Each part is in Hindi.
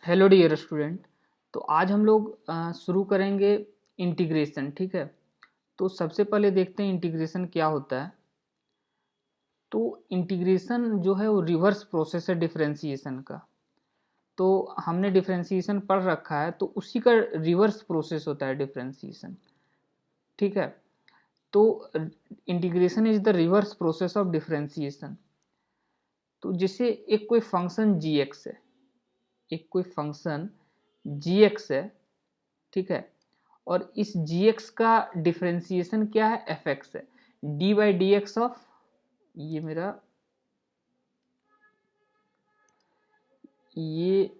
Hello dear student. तो आज हम लोग शुरू करेंगे इंटीग्रेशन। ठीक है, तो सबसे पहले देखते हैं इंटीग्रेशन क्या होता है। तो इंटीग्रेशन जो है वो रिवर्स प्रोसेस है डिफरेंशिएशन का। तो हमने डिफरेंशिएशन पढ़ रखा है, तो उसी का रिवर्स प्रोसेस होता है डिफरेंशिएशन। ठीक है, तो integration is the reverse process of differentiation. तो जैसे एक कोई फंक्शन जी एक्स है, एक कोई फंक्शन जी एक्स है, ठीक है, और इस gx का डिफरेंशिएशन क्या है, fx है। D by D x of ये मेरा ये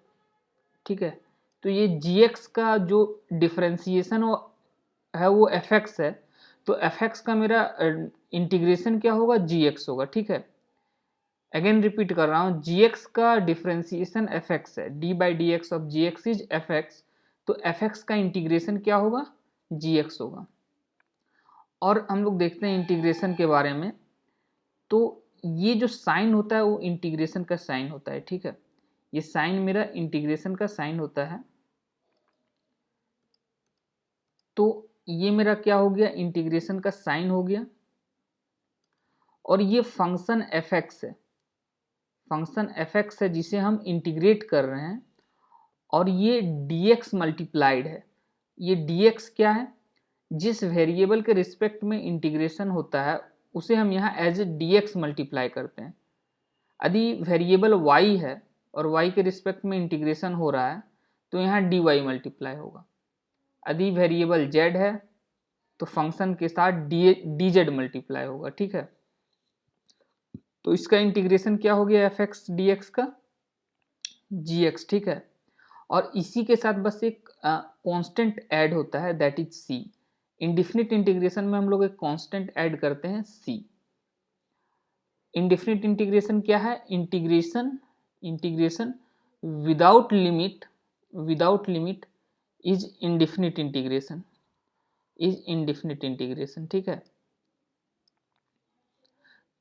ठीक है, तो ये gx का जो डिफरेंशिएशन है वो fx है। तो fx का मेरा इंटीग्रेशन क्या होगा, gx होगा। ठीक है, अगेन रिपीट कर रहा हूँ, gx का डिफरेंशिएशन fx है, D by D x of gx is fx। तो fx का इंटीग्रेशन क्या होगा, gx होगा। और हम लोग देखते हैं इंटीग्रेशन के बारे में। तो ये जो साइन होता है वो इंटीग्रेशन का साइन होता है। ठीक है, ये साइन मेरा इंटीग्रेशन का साइन होता है। तो ये मेरा क्या हो गया, इंटीग्रेशन का साइन हो गया। और ये फंक्शन एफ एक्स है, फंक्शन एफ एक्स है जिसे हम इंटीग्रेट कर रहे हैं। और ये डी एक्स मल्टीप्लाइड है। ये डी एक्स क्या है, जिस वेरिएबल के रिस्पेक्ट में इंटीग्रेशन होता है उसे हम यहाँ as A D x multiply करते हैं। यदि वेरिएबल y है और y के रिस्पेक्ट में इंटीग्रेशन हो रहा है तो यहाँ dy मल्टीप्लाई होगा। यदि वेरिएबल z है तो फंक्शन के साथ dz मल्टीप्लाई होगा। ठीक है, तो इसका इंटीग्रेशन क्या हो गया, fx dx का gx। ठीक है, और इसी के साथ बस एक कांस्टेंट ऐड होता है, that is c। Indefinite integration में हम लोग एक कांस्टेंट ऐड करते हैं c। इंडिफिनिट इंटीग्रेशन क्या है, integration without limit, without limit is indefinite integration, is indefinite integration. ठीक है,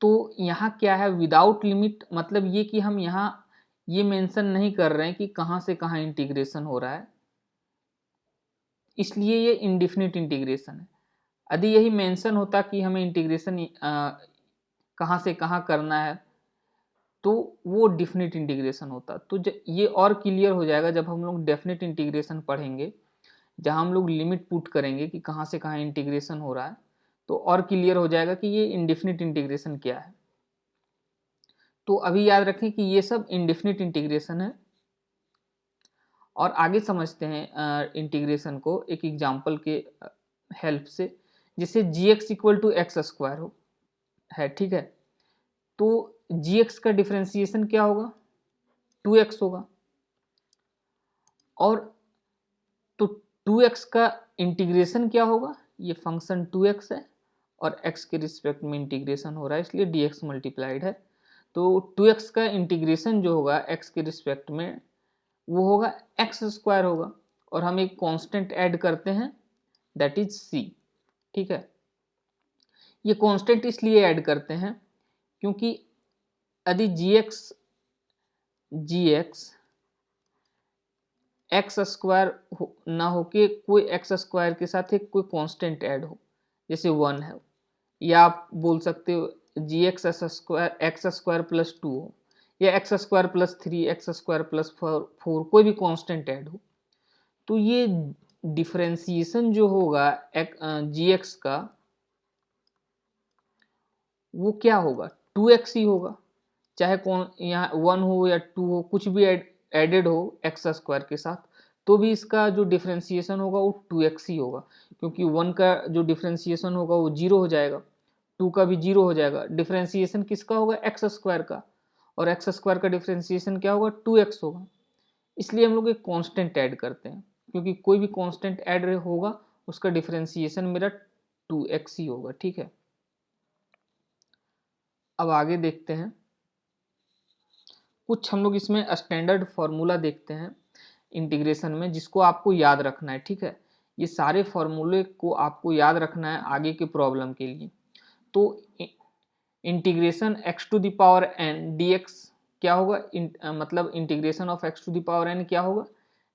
तो यहाँ क्या है विदाउट लिमिट, मतलब ये कि हम यहाँ ये मेंशन नहीं कर रहे हैं कि कहाँ से कहाँ इंटीग्रेशन हो रहा है, इसलिए ये इंडिफिनिट इंटीग्रेशन है। यदि यही मेंशन होता कि हमें इंटीग्रेशन कहाँ से कहाँ करना है तो वो डिफिनिट इंटीग्रेशन होता। तो ये और क्लियर हो जाएगा जब हम लोग डेफिनिट इंटीग्रेशन पढ़ेंगे, जहाँ हम लोग लिमिट पुट करेंगे कि कहाँ से कहाँ इंटीग्रेशन हो रहा है, तो और क्लियर हो जाएगा कि ये इंडेफिनिट इंटीग्रेशन क्या है। तो अभी याद रखें कि ये सब इंडेफिनिट इंटीग्रेशन है। और आगे समझते हैं इंटीग्रेशन को एक एग्जाम्पल के हेल्प से, जिससे g x equal to x square हो है। ठीक है, तो जी एक्स का डिफ्रेंसिएशन क्या होगा, 2x होगा। और तो 2x का इंटीग्रेशन क्या होगा, ये फंक्शन 2x है और x के रिस्पेक्ट में इंटीग्रेशन हो रहा है इसलिए dx मल्टीप्लाइड है। तो 2x का इंटीग्रेशन जो होगा x के रिस्पेक्ट में वो होगा एक्स स्क्वायर होगा। और हम एक कांस्टेंट ऐड करते हैं दैट इज c। ठीक है, ये कांस्टेंट इसलिए ऐड करते हैं क्योंकि यदि जी एक्स एक्स स्क्वायर ना होके कोई एक्स स्क्वायर के साथ एक कोई कांस्टेंट ऐड हो, जैसे 1 है, या आप बोल सकते हो जी एक्स स्क्वायर प्लस 2 हो, या x square plus 3, x square plus 4, कोई भी कांस्टेंट ऐड हो, तो ये डिफरेंशिएशन जो होगा जी एक्स का वो क्या होगा, 2x ही होगा। चाहे कौन यहाँ 1 हो या 2 हो, कुछ भी एडेड हो एक्स स्क्वायर के साथ, तो भी इसका जो डिफरेंशिएशन होगा वो 2x ही होगा, क्योंकि 1 का जो डिफरेंशिएशन होगा वो 0 हो जाएगा, 2 का भी 0 हो जाएगा। डिफरेंशिएशन किसका होगा, एक्स स्क्वायर का, और एक्स स्क्वायर का डिफरेंशिएशन क्या होगा, 2x होगा। इसलिए हम लोग एक कांस्टेंट ऐड करते हैं, क्योंकि कोई भी कांस्टेंट ऐड होगा उसका डिफरेंशिएशन मेरा 2x ही होगा। ठीक है, अब आगे देखते हैं कुछ, हम लोग इसमें स्टैंडर्ड फॉर्मूला देखते हैं इंटीग्रेशन में, जिसको आपको याद रखना है। ठीक है, ये सारे फॉर्मूले को आपको याद रखना है आगे के प्रॉब्लम के लिए। तो integration x to the power n dx क्या होगा, मतलब integration of X to the power N क्या होगा,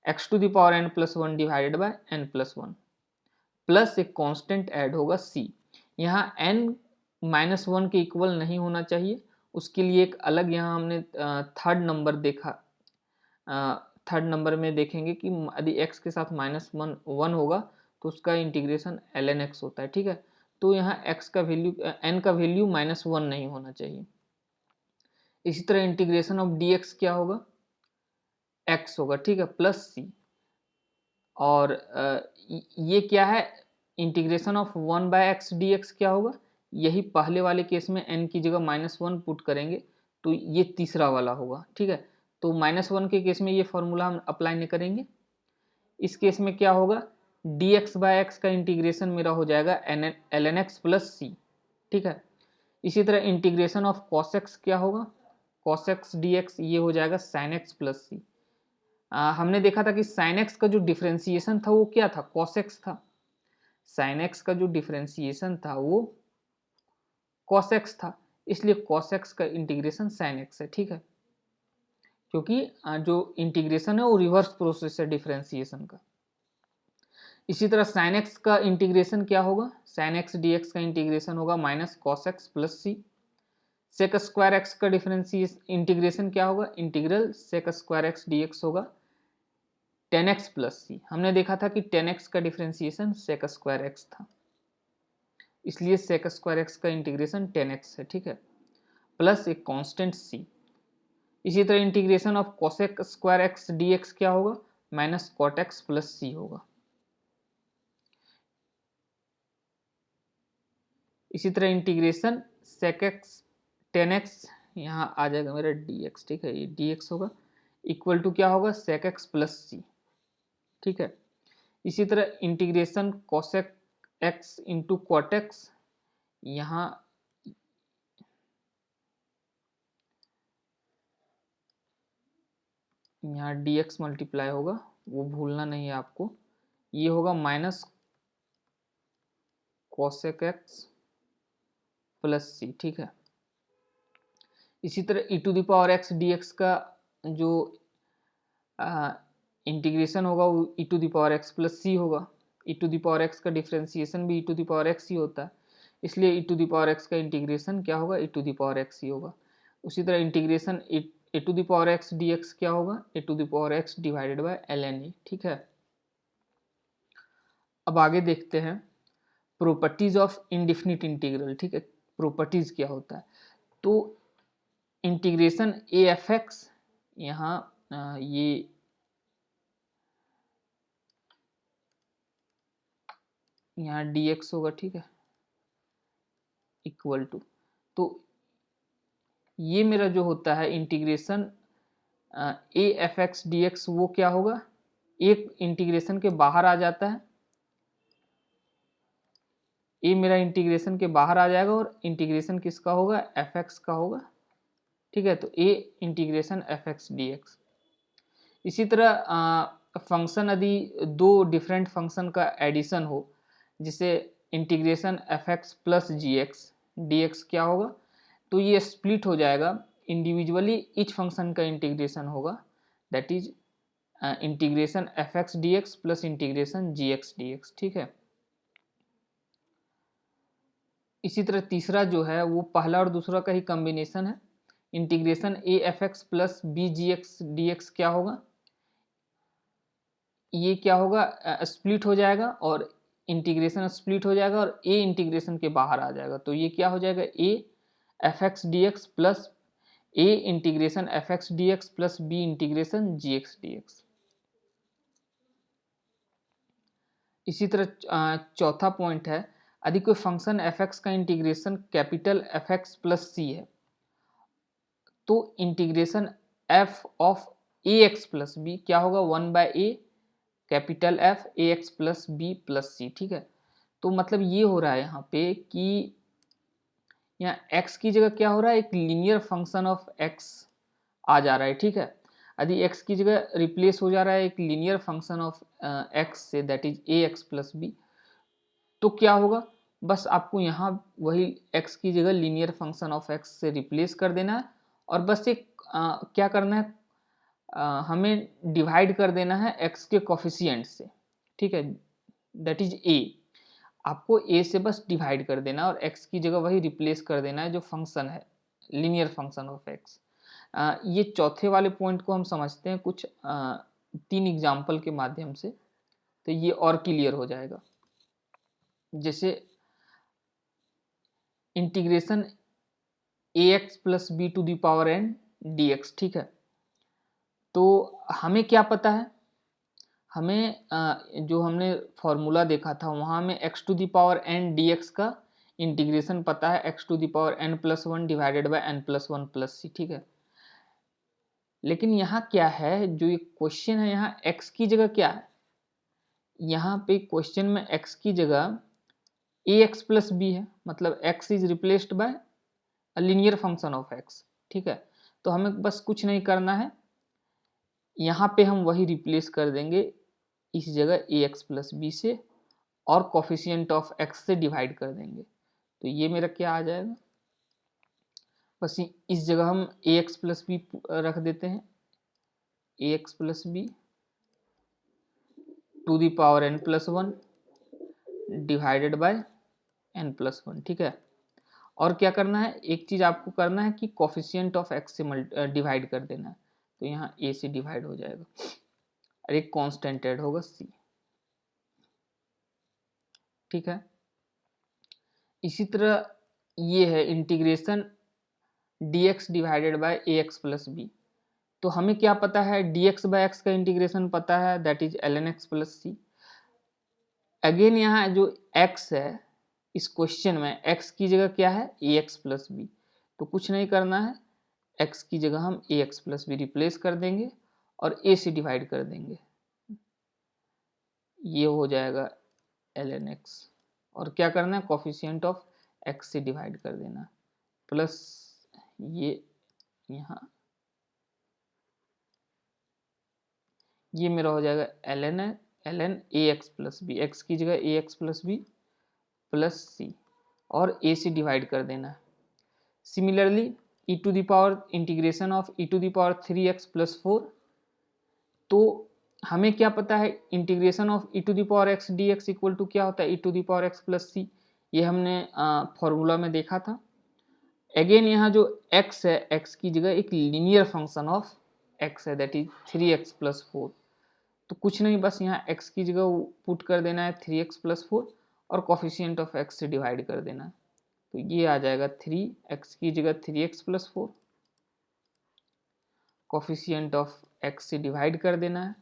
X to the power N plus one divided by N plus one, plus एक कांस्टेंट ऐड होगा सी। यहाँ एन माइनस वन के इक्वल नहीं होना चाहिए, उसके लिए एक अलग यहाँ हमने थर्ड नंबर देखा, थर्ड नंबर में देखेंगे कि यदि एक्स के साथ माइनस वन वन होगा तो उसका इंटीग्रेशन एल एन एक्स होता है, ठीक है। तो यहाँ एक्स का वैल्यू एन का वैल्यू माइनस वन नहीं होना चाहिए। इसी तरह इंटीग्रेशन ऑफ डी एक्स क्या होगा, एक्स होगा, ठीक है, प्लस सी। और ये क्या है, integration of one by x D x क्या होगा, यही पहले वाले केस में एन की जगह माइनस वन पुट करेंगे तो ये तीसरा वाला होगा, ठीक है। तो माइनस वन के केस में ये फॉर्मूला हम अप्लाई नहीं करेंगे। इस केस में क्या होगा, डी एक्स बाय एक्स का इंटीग्रेशन मेरा हो जाएगा L N x plus c, ठीक है। इसी तरह इंटीग्रेशन ऑफ कॉस एक्स क्या होगा, कॉस एक्स डी एक्स ये हो जाएगा साइन एक्स प्लस सी। हमने देखा था कि साइन एक्स का जो डिफ्रेंसिएशन था वो क्या था, कॉस एक्स था। साइन एक्स का जो डिफ्रेंसिएशन था वो कॉस एक्स था, इसलिए कॉस एक्स का इंटीग्रेशन साइन एक्स है, ठीक है, क्योंकि जो इंटीग्रेशन है वो रिवर्स प्रोसेस है डिफ्रेंसिएशन का। इसी तरह साइन एक्स का इंटीग्रेशन क्या होगा, साइन एक्स डी एक्स का इंटीग्रेशन होगा minus cos X plus C. Sec square X का डिफरेंशिएशन इंटीग्रेशन क्या होगा, integral sec square X D X होगा टेन एक्स प्लस सी। हमने देखा था कि टेन एक्स का डिफरेंशिएशन सेक स्क्वायर एक्स था, इसलिए सेक स्क्वायर एक्स का इंटीग्रेशन टेन एक्स है, ठीक है, प्लस एक कांस्टेंट सी। इसी तरह integration of cosec square X D x क्या होगा, माइनस कॉट एक्स प्लस सी होगा। इसी तरह integration sec X tan X, यहाँ आ जाएगा मेरा डी एक्स, ठीक है, ये डी एक्स होगा इक्वल टू क्या होगा, सेक एक्स प्लस सी, ठीक है। इसी तरह integration cosec x into cot x, यहाँ डी एक्स मल्टीप्लाई होगा, वो भूलना नहीं है आपको, ये होगा minus cosec x plus c, ठीक है। इसी तरह e to the power x D x का जो इंटीग्रेशन होगा वो e to the power x plus सी होगा। E to the power x का डिफ्रेंसिएशन भी e to the power x ही होता है, इसलिए e to the power x का इंटीग्रेशन क्या होगा, e to the power x ही होगा। उसी तरह integration a to the power x D x क्या होगा, a to the power x divided by l n e, ठीक है। अब आगे देखते हैं प्रॉपर्टीज ऑफ इंडिफिनिट इंटीग्रल, ठीक है, प्रॉपर्टीज क्या होता है। तो इंटीग्रेशन ए एफ एक्स, यहाँ ये यहाँ डी एक्स होगा, ठीक है, इक्वल टू, तो ये मेरा जो होता है integration A F x D x वो क्या होगा, एक इंटीग्रेशन के बाहर आ जाता है, ए मेरा इंटीग्रेशन के बाहर आ जाएगा और इंटीग्रेशन किसका होगा, एफ एक्स का होगा, ठीक है। तो a integration F x D x. इसी तरह फंक्शन यदि दो डिफरेंट फंक्शन का एडिशन हो, जिसे integration F x plus G x D x क्या होगा, तो ये स्प्लिट हो जाएगा, इंडिविजुअली ईच फंक्शन का इंटीग्रेशन होगा, that is integration F x D x plus integration ji x D X, ठीक है। इसी तरह तीसरा जो है वो पहला और दूसरा का ही कॉम्बिनेशन है, integration A F x plus B G x D x क्या होगा, ये क्या होगा, स्प्लिट हो जाएगा और इंटीग्रेशन स्प्लिट हो जाएगा और ए इंटीग्रेशन के बाहर आ जाएगा, तो ये क्या हो जाएगा, a F x D x plus a integration F x D x plus b integration ji x D x. इसी तरह चौथा पॉइंट है, यदि कोई फंक्शन एफ एक्स का integration capital f x plus c है, तो integration f of a x plus b क्या होगा, one by a capital f a x plus b plus c, ठीक है। तो मतलब ये हो रहा है यहाँ पे कि यहाँ x की जगह क्या हो रहा है, एक लीनियर फंक्शन ऑफ x आ जा रहा है, ठीक है। यदि x की जगह रिप्लेस हो जा रहा है एक लीनियर फंक्शन ऑफ x से, that is A x plus B, तो क्या होगा, बस आपको यहाँ वही x की जगह लीनियर फंक्शन ऑफ x से रिप्लेस कर देना है और बस एक क्या करना है, हमें डिवाइड कर देना है x के कोफिशिएंट से, ठीक है, दैट इज a। आपको a से बस डिवाइड कर देना और x की जगह वही रिप्लेस कर देना है जो फंक्शन है, लीनियर फंक्शन ऑफ x। ये चौथे वाले पॉइंट को हम समझते हैं कुछ 3 एग्जाम्पल के माध्यम से, तो ये और क्लियर हो जाएगा। जैसे integration ax plus B to the power n dx, ठीक है। तो हमें क्या पता है, हमें जो हमने फॉर्मूला देखा था वहाँ में x to the power n dx का इंटीग्रेशन पता है, x to the power n plus one divided by n plus one plus c, ठीक है। लेकिन यहाँ क्या है, जो ये क्वेश्चन है यहाँ x की जगह क्या है, यहाँ पे क्वेश्चन में x की जगह ax प्लस b है, मतलब x is replaced by a linear function of x, ठीक है। तो हमें बस कुछ नहीं करना है, यहाँ पे हम वही रिप्लेस कर देंगे इस जगह ax प्लस बी से और कोफिशिएंट ऑफ x से डिवाइड कर देंगे। तो ये मेरा क्या आ जाएगा, बस इस जगह हम ax प्लस बी रख देते हैं, ax plus B to the power n plus one divided by n plus one, ठीक है। और क्या करना है, एक चीज आपको करना है कि कोफिशिएंट ऑफ x से डिवाइड कर देना है, तो यहाँ a से डिवाइड हो जाएगा और एक कांस्टेंट ऐड होगा c, ठीक है। इसी तरह ये है integration dx divided by ax plus B. तो हमें क्या पता है, dx बाय x का इंटीग्रेशन पता है, that is ln x plus C. Again यहाँ जो x है इस क्वेश्चन में x की जगह क्या है, ax प्लस बी। तो कुछ नहीं करना है, x की जगह हम ax प्लस बी रिप्लेस कर देंगे और a से डिवाइड कर देंगे, ये हो जाएगा ln x। और क्या करना है, कोफिशिएंट ऑफ x से डिवाइड कर देना प्लस ये यहाँ, ये मेरा हो जाएगा ln ax plus b, x की जगह ax plus b plus c और a से डिवाइड कर देना है। Similarly e to the power integration of e to the power 3x plus 4, तो हमें क्या पता है, integration of e to the power x dx equal to क्या होता है, e to the power x plus c. ये हमने फॉर्मूला में देखा था। अगेन यहाँ जो x है, x की जगह एक लीनियर फंक्शन ऑफ x है, दैट इज 3x प्लस 4। तो कुछ नहीं, बस यहाँ x की जगह पुट कर देना है 3x प्लस 4 और कोफिशिएंट ऑफ x से डिवाइड कर देना है। तो ये आ जाएगा 3x की जगह 3x plus 4, coefficient of x से डिवाइड कर देना है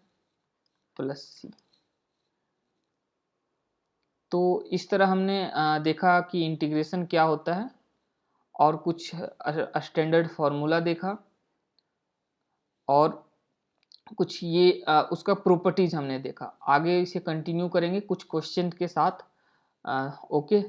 प्लस सी। तो इस तरह हमने देखा कि इंटीग्रेशन क्या होता है और कुछ स्टैंडर्ड फार्मूला देखा और कुछ ये उसका प्रॉपर्टीज हमने देखा। आगे इसे कंटिन्यू करेंगे कुछ क्वेश्चन के साथ। ओके।